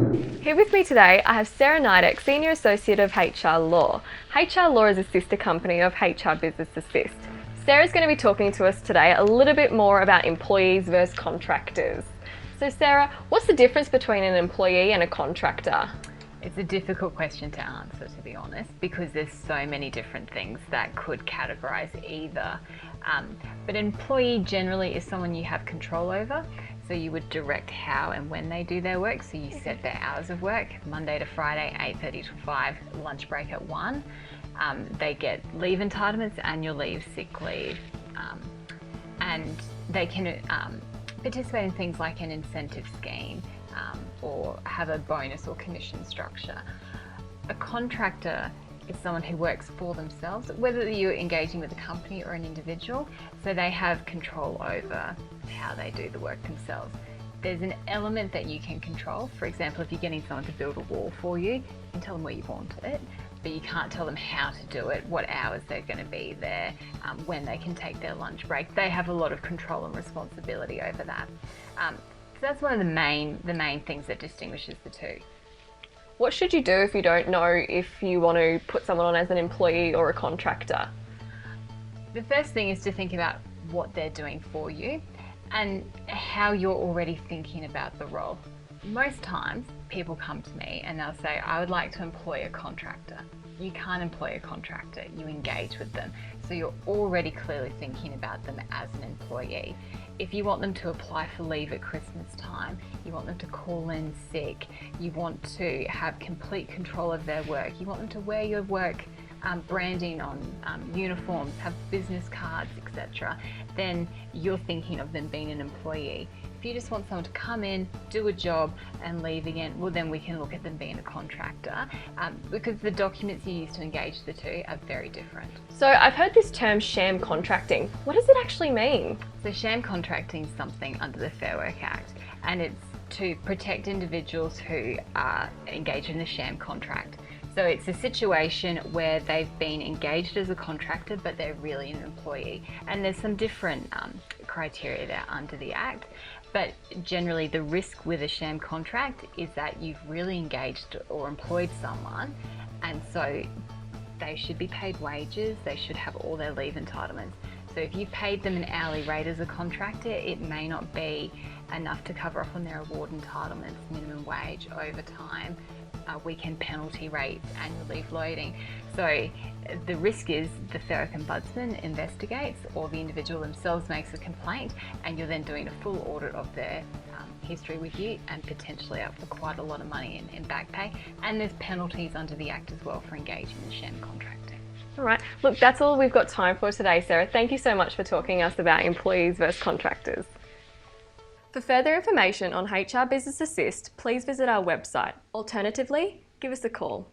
Here with me today, I have Sarah Nidek, Senior Associate of HR Law. HR Law is a sister company of HR Business Assist. Sarah's going to be talking to us today a little bit more about employees versus contractors. So Sarah, what's the difference between an employee and a contractor? It's a difficult question to answer, to be honest, because there's so many different things that could categorise either. But an employee generally is someone you have control over. So you would direct how and when they do their work. So you set their hours of work, Monday to Friday, 8:30 to 5, lunch break at 1. They get leave entitlements, annual leave, sick leave, and they can participate in things like an incentive scheme or have a bonus or commission structure. A contractor is someone who works for themselves, whether you're engaging with a company or an individual, so they have control over how they do the work themselves. There's an element that you can control. For example, if you're getting someone to build a wall for you, you can tell them where you want it, but you can't tell them how to do it, what hours they're going to be there, when they can take their lunch break. They have a lot of control and responsibility over that. So that's one of the main things that distinguishes the two. What should you do if you don't know if you want to put someone on as an employee or a contractor? The first thing is to think about what they're doing for you and how you're already thinking about the role. Most times people come to me and they'll say, I would like to employ a contractor. You can't employ a contractor, you engage with them. So you're already clearly thinking about them as an employee. If you want them to apply for leave at Christmas time, you want them to call in sick, you want to have complete control of their work, you want them to wear your work branding on uniforms, have business cards, etc., then you're thinking of them being an employee. If you just want someone to come in, do a job and leave again, well then we can look at them being a contractor because the documents you use to engage the two are very different. So I've heard this term sham contracting. What does it actually mean? So sham contracting is something under the Fair Work Act, and it's to protect individuals who are engaged in a sham contract. So it's a situation where they've been engaged as a contractor, but they're really an employee. And there's some different criteria there under the Act. But generally the risk with a sham contract is that you've really engaged or employed someone, and so they should be paid wages, they should have all their leave entitlements. So if you paid them an hourly rate as a contractor, it may not be enough to cover off on their award entitlements, minimum wage, overtime, weekend penalty rates, annual leave loading. So the risk is the Fair Work Ombudsman investigates, or the individual themselves makes a complaint, and you're then doing a full audit of their history with you and potentially up for quite a lot of money in back pay. And there's penalties under the Act as well for engaging in sham contracting. All right, look, that's all we've got time for today, Sarah. Thank you so much for talking to us about employees versus contractors. For further information on HR Business Assist, please visit our website. Alternatively, give us a call.